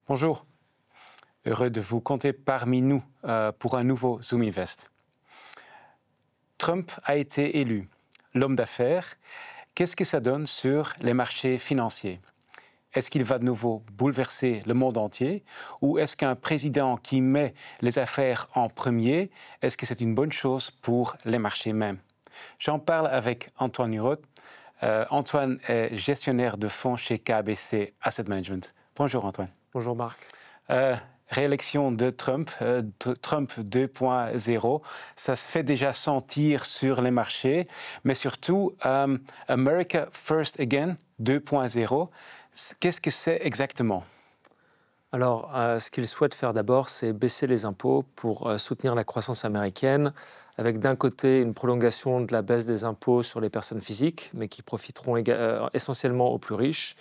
Bonjour, heureux de vous compter parmi nous pour un nouveau Zoom Invest. Trump a été élu, l'homme d'affaires. Qu'est-ce que ça donne sur les marchés financiers? Est-ce qu'il va de nouveau bouleverser le monde entier? Ou est-ce qu'un président qui met les affaires en premier, est-ce que c'est une bonne chose pour les marchés même? J'en parle avec Antoine Nuroth. Antoine est gestionnaire de fonds chez KBC Asset Management. Bonjour Antoine. Bonjour Marc. Réélection de Trump, Trump 2.0, ça se fait déjà sentir sur les marchés, mais surtout America First Again 2.0, qu'est-ce que c'est exactement? Alors, ce qu'il souhaite faire d'abord, c'est baisser les impôts pour soutenir la croissance américaine, avec d'un côté une prolongation de la baisse des impôts sur les personnes physiques, mais qui profiteront essentiellement aux plus riches.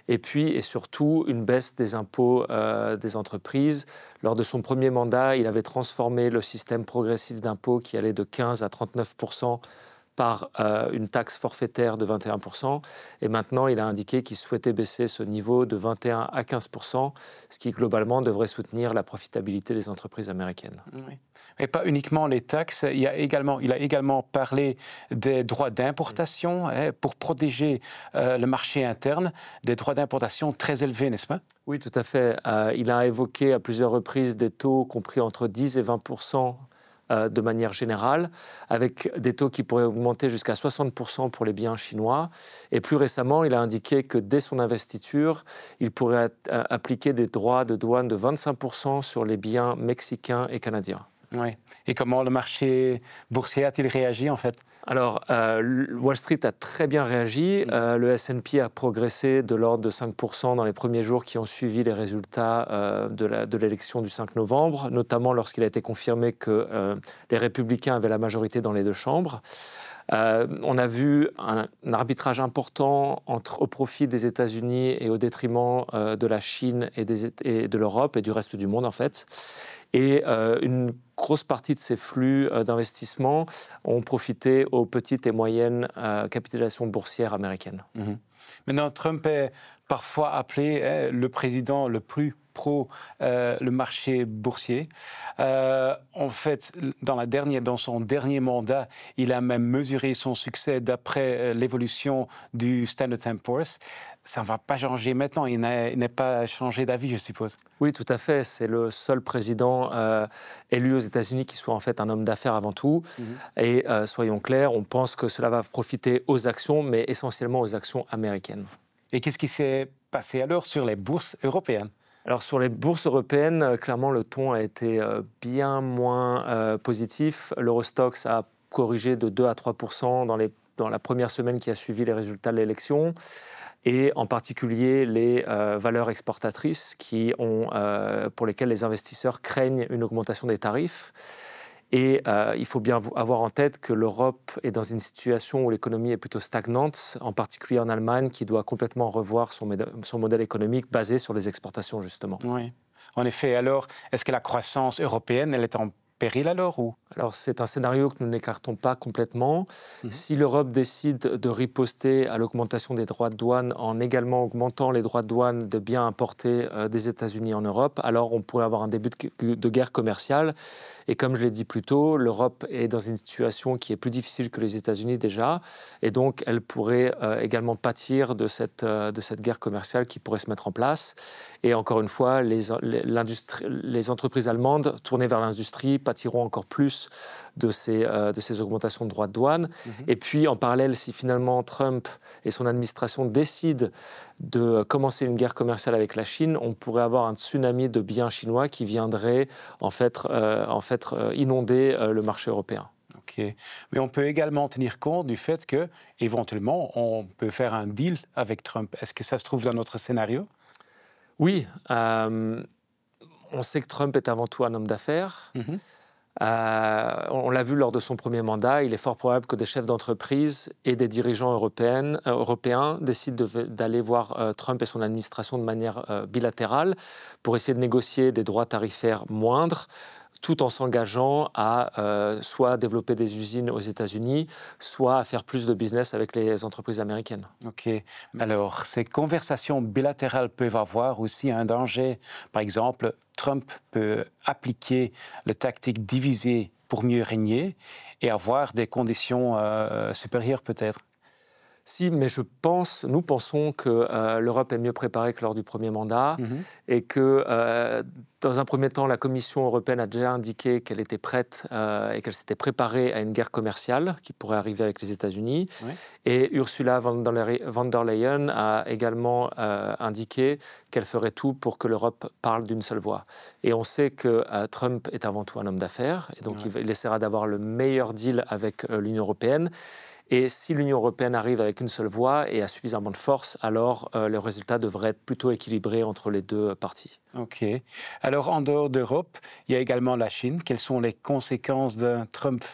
Et puis, et surtout, une baisse des impôts des entreprises. Lors de son premier mandat, il avait transformé le système progressif d'impôts qui allait de 15 à 39% par une taxe forfaitaire de 21%. Et maintenant, il a indiqué qu'il souhaitait baisser ce niveau de 21 à 15%, ce qui, globalement, devrait soutenir la profitabilité des entreprises américaines. Oui. Et pas uniquement les taxes, il a également parlé des droits d'importation pour protéger le marché interne, des droits d'importation très élevés, n'est-ce pas? Oui, tout à fait. Il a évoqué à plusieurs reprises des taux compris entre 10 et 20% de manière générale, avec des taux qui pourraient augmenter jusqu'à 60% pour les biens chinois. Et plus récemment, il a indiqué que dès son investiture, il pourrait appliquer des droits de douane de 25% sur les biens mexicains et canadiens. Oui. Et comment le marché boursier a-t-il réagi en fait? Alors, Wall Street a très bien réagi. Le S&P a progressé de l'ordre de 5% dans les premiers jours qui ont suivi les résultats de l'élection du 5 novembre, notamment lorsqu'il a été confirmé que les républicains avaient la majorité dans les deux chambres. On a vu un arbitrage important au profit des États-Unis et au détriment de la Chine et de l'Europe et du reste du monde, en fait. Et une grosse partie de ces flux d'investissement ont profité aux petites et moyennes capitalisations boursières américaines. Maintenant, Trump est parfois appelé le président le plus pro le marché boursier. En fait, dans son dernier mandat, il a même mesuré son succès d'après l'évolution du Standard & Poor's. Ça ne va pas changer maintenant, il n'est pas changé d'avis, je suppose. Oui, tout à fait. C'est le seul président élu aux États-Unis qui soit en fait un homme d'affaires avant tout. Et soyons clairs, on pense que cela va profiter aux actions, mais essentiellement aux actions américaines. Et qu'est-ce qui s'est passé alors sur les bourses européennes? Alors sur les bourses européennes, clairement le ton a été bien moins positif. L'Eurostoxx a corrigé de 2 à 3% dans la première semaine qui a suivi les résultats de l'élection. Et en particulier les valeurs exportatrices pour lesquelles les investisseurs craignent une augmentation des tarifs. Et il faut bien avoir en tête que l'Europe est dans une situation où l'économie est plutôt stagnante, en particulier en Allemagne, qui doit complètement revoir son modèle économique basé sur les exportations, justement. Oui, en effet. Alors, est-ce que la croissance européenne, elle est en péril alors ou? Alors, c'est un scénario que nous n'écartons pas complètement. Si l'Europe décide de riposter à l'augmentation des droits de douane en également augmentant les droits de douane de biens importés des États-Unis en Europe, alors on pourrait avoir un début de guerre commerciale. Et comme je l'ai dit plus tôt, l'Europe est dans une situation qui est plus difficile que les États-Unis déjà. Et donc, elle pourrait également pâtir de cette guerre commerciale qui pourrait se mettre en place. Et encore une fois, les entreprises allemandes tournées vers l'industrie pâtiront encore plus de ces augmentations de droits de douane. Et puis, en parallèle, si finalement Trump et son administration décident de commencer une guerre commerciale avec la Chine, on pourrait avoir un tsunami de biens chinois qui viendrait en fait inonder le marché européen. Ok, mais on peut également tenir compte du fait que, éventuellement, on peut faire un deal avec Trump. Est-ce que ça se trouve dans notre scénario? Oui, on sait que Trump est avant tout un homme d'affaires. On l'a vu lors de son premier mandat, il est fort probable que des chefs d'entreprise et des dirigeants européens décident d'aller voir Trump et son administration de manière bilatérale pour essayer de négocier des droits tarifaires moindres, tout en s'engageant à soit développer des usines aux États-Unis, soit à faire plus de business avec les entreprises américaines. OK. Alors, ces conversations bilatérales peuvent avoir aussi un danger. Par exemple, Trump peut appliquer la tactique diviser pour mieux régner et avoir des conditions supérieures peut-être. Si, mais nous pensons que l'Europe est mieux préparée que lors du premier mandat et que, dans un premier temps, la Commission européenne a déjà indiqué qu'elle était prête et qu'elle s'était préparée à une guerre commerciale qui pourrait arriver avec les États-Unis. Oui. Et Ursula von der Leyen a également indiqué qu'elle ferait tout pour que l'Europe parle d'une seule voix. Et on sait que Trump est avant tout un homme d'affaires, et donc il essaiera d'avoir le meilleur deal avec l'Union européenne. Et si l'Union européenne arrive avec une seule voix et a suffisamment de force, alors le résultat devrait être plutôt équilibré entre les deux parties. OK. Alors, en dehors d'Europe, il y a également la Chine. Quelles sont les conséquences d'un Trump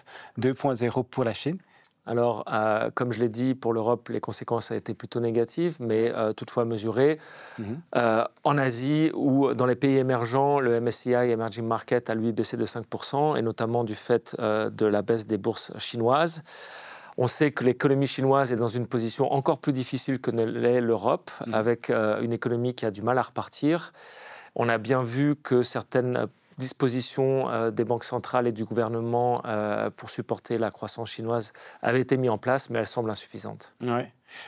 2.0 pour la Chine? Alors, comme je l'ai dit, pour l'Europe, les conséquences ont été plutôt négatives, mais toutefois mesurées. En Asie ou dans les pays émergents, le MSCI Emerging Market a lui baissé de 5%, et notamment du fait de la baisse des bourses chinoises. On sait que l'économie chinoise est dans une position encore plus difficile que ne l'est l'Europe, avec une économie qui a du mal à repartir. On a bien vu que certaines dispositions des banques centrales et du gouvernement pour supporter la croissance chinoise avaient été mises en place, mais elles semblent insuffisantes. Oui.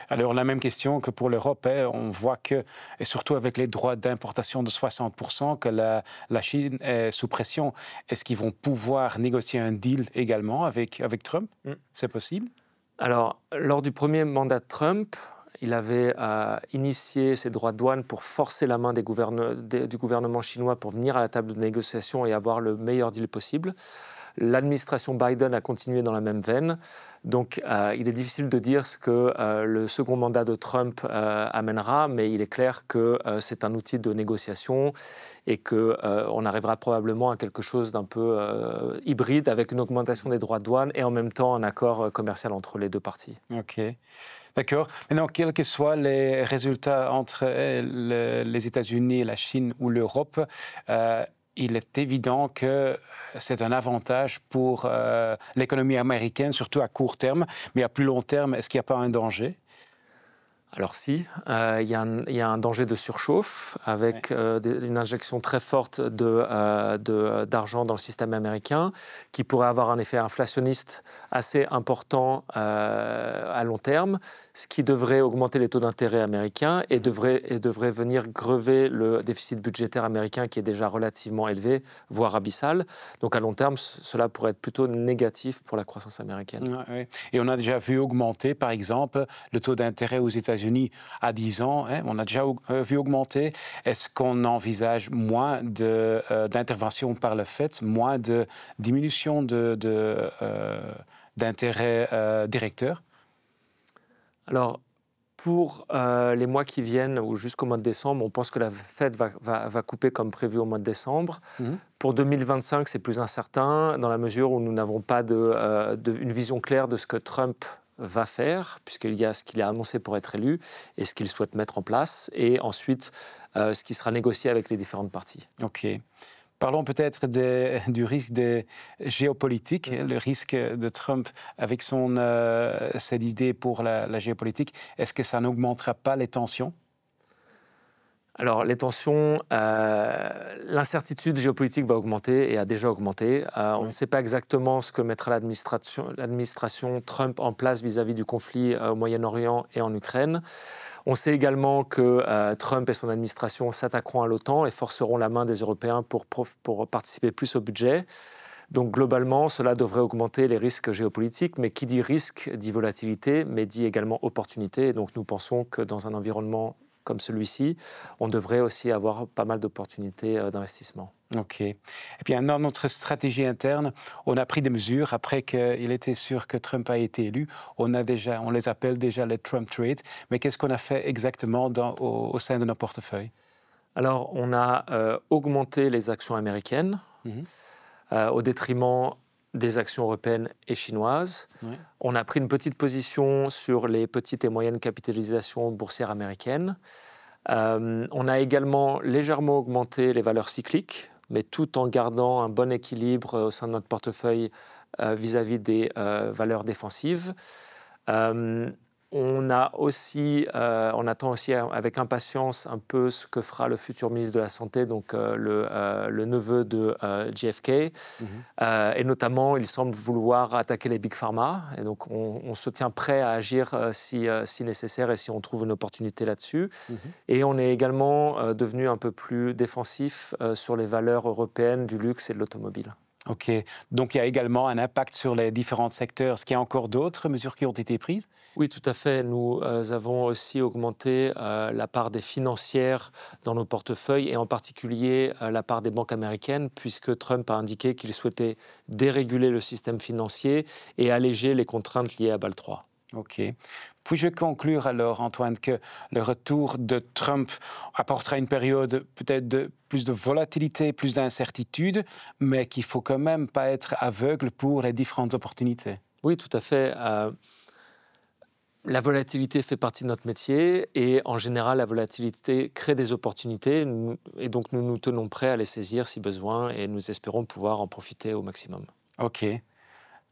Alors, la même question que pour l'Europe, on voit que, et surtout avec les droits d'importation de 60%, que la Chine est sous pression. Est-ce qu'ils vont pouvoir négocier un deal également avec Trump? C'est possible? Alors, lors du premier mandat de Trump, il avait initié ces droits de douane pour forcer la main du gouvernement chinois pour venir à la table de négociation et avoir le meilleur deal possible. L'administration Biden a continué dans la même veine. Donc, il est difficile de dire ce que le second mandat de Trump amènera, mais il est clair que c'est un outil de négociation et qu'on arrivera probablement à quelque chose d'un peu hybride avec une augmentation des droits de douane et en même temps un accord commercial entre les deux parties. OK. D'accord. Maintenant, quels que soient les résultats entre les États-Unis, la Chine ou l'Europe, il est évident que c'est un avantage pour l'économie américaine, surtout à court terme. Mais à plus long terme, est-ce qu'il n'y a pas un danger? Alors si, il y a un danger de surchauffe avec une injection très forte d'argent dans le système américain qui pourrait avoir un effet inflationniste assez important à long terme, ce qui devrait augmenter les taux d'intérêt américains et devrait venir grever le déficit budgétaire américain qui est déjà relativement élevé, voire abyssal. Donc à long terme, cela pourrait être plutôt négatif pour la croissance américaine. Oui. Et on a déjà vu augmenter, par exemple, le taux d'intérêt aux États-Unis à 10 ans, on a déjà vu augmenter. Est-ce qu'on envisage moins d'intervention par le FED, moins de diminution d'intérêt directeur? Alors, pour les mois qui viennent ou jusqu'au mois de décembre, on pense que la Fed va couper comme prévu au mois de décembre. Pour 2025, c'est plus incertain dans la mesure où nous n'avons pas une vision claire de ce que Trump va faire, puisqu'il y a ce qu'il a annoncé pour être élu et ce qu'il souhaite mettre en place, et ensuite ce qui sera négocié avec les différentes parties. OK. Parlons peut-être du risque géopolitique, le risque de Trump avec cette idée pour la géopolitique. Est-ce que ça n'augmentera pas les tensions? Alors, les tensions, l'incertitude géopolitique va augmenter et a déjà augmenté. On ne sait pas exactement ce que mettra l'administration Trump en place vis-à-vis du conflit au Moyen-Orient et en Ukraine. On sait également que Trump et son administration s'attaqueront à l'OTAN et forceront la main des Européens pour participer plus au budget. Donc globalement, cela devrait augmenter les risques géopolitiques, mais qui dit risque dit volatilité, mais dit également opportunité. Et donc nous pensons que dans un environnement comme celui-ci, on devrait aussi avoir pas mal d'opportunités d'investissement. OK. Et puis, dans notre stratégie interne, on a pris des mesures après qu'il était sûr que Trump a été élu. On les appelle déjà les Trump Trades. Mais qu'est-ce qu'on a fait exactement au sein de nos portefeuilles? Alors, on a augmenté les actions américaines au détriment des actions européennes et chinoises. Oui. On a pris une petite position sur les petites et moyennes capitalisations boursières américaines. On a également légèrement augmenté les valeurs cycliques, mais tout en gardant un bon équilibre au sein de notre portefeuille vis-à-vis des valeurs défensives. On attend aussi avec impatience un peu ce que fera le futur ministre de la Santé, donc le neveu de JFK. Et notamment, il semble vouloir attaquer les Big Pharma. Et donc, on se tient prêt à agir si nécessaire et si on trouve une opportunité là-dessus. Et on est également devenu un peu plus défensif sur les valeurs européennes du luxe et de l'automobile. OK. Donc, il y a également un impact sur les différents secteurs. Est-ce qu'il y a encore d'autres mesures qui ont été prises? Oui, tout à fait. Nous avons aussi augmenté la part des financières dans nos portefeuilles et en particulier la part des banques américaines, puisque Trump a indiqué qu'il souhaitait déréguler le système financier et alléger les contraintes liées à Bâle III. OK. Puis-je conclure alors, Antoine, que le retour de Trump apportera une période peut-être de plus de volatilité, plus d'incertitude, mais qu'il ne faut quand même pas être aveugle pour les différentes opportunités? Oui, tout à fait. La volatilité fait partie de notre métier et en général, la volatilité crée des opportunités et donc nous nous tenons prêts à les saisir si besoin et nous espérons pouvoir en profiter au maximum. OK.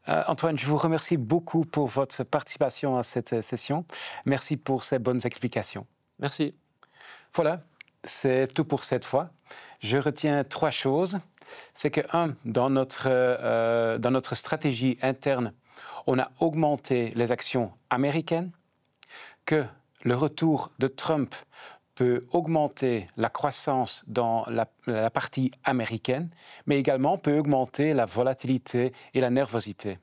Antoine, je vous remercie beaucoup pour votre participation à cette session. Merci pour ces bonnes explications. Merci. Voilà, c'est tout pour cette fois. Je retiens 3 choses. C'est que, dans notre stratégie interne, on a augmenté les actions américaines, que le retour de Trump peut augmenter la croissance dans la partie américaine, mais également peut augmenter la volatilité et la nervosité.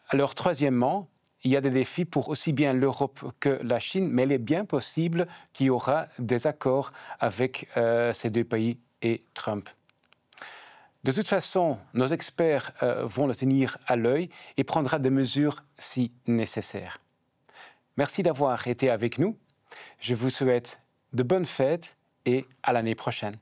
Alors, troisièmement, il y a des défis pour aussi bien l'Europe que la Chine, mais il est bien possible qu'il y aura des accords avec ces 2 pays et Trump. De toute façon, nos experts vont le tenir à l'œil et prendront des mesures si nécessaire. Merci d'avoir été avec nous. Je vous souhaite de bonnes fêtes et à l'année prochaine.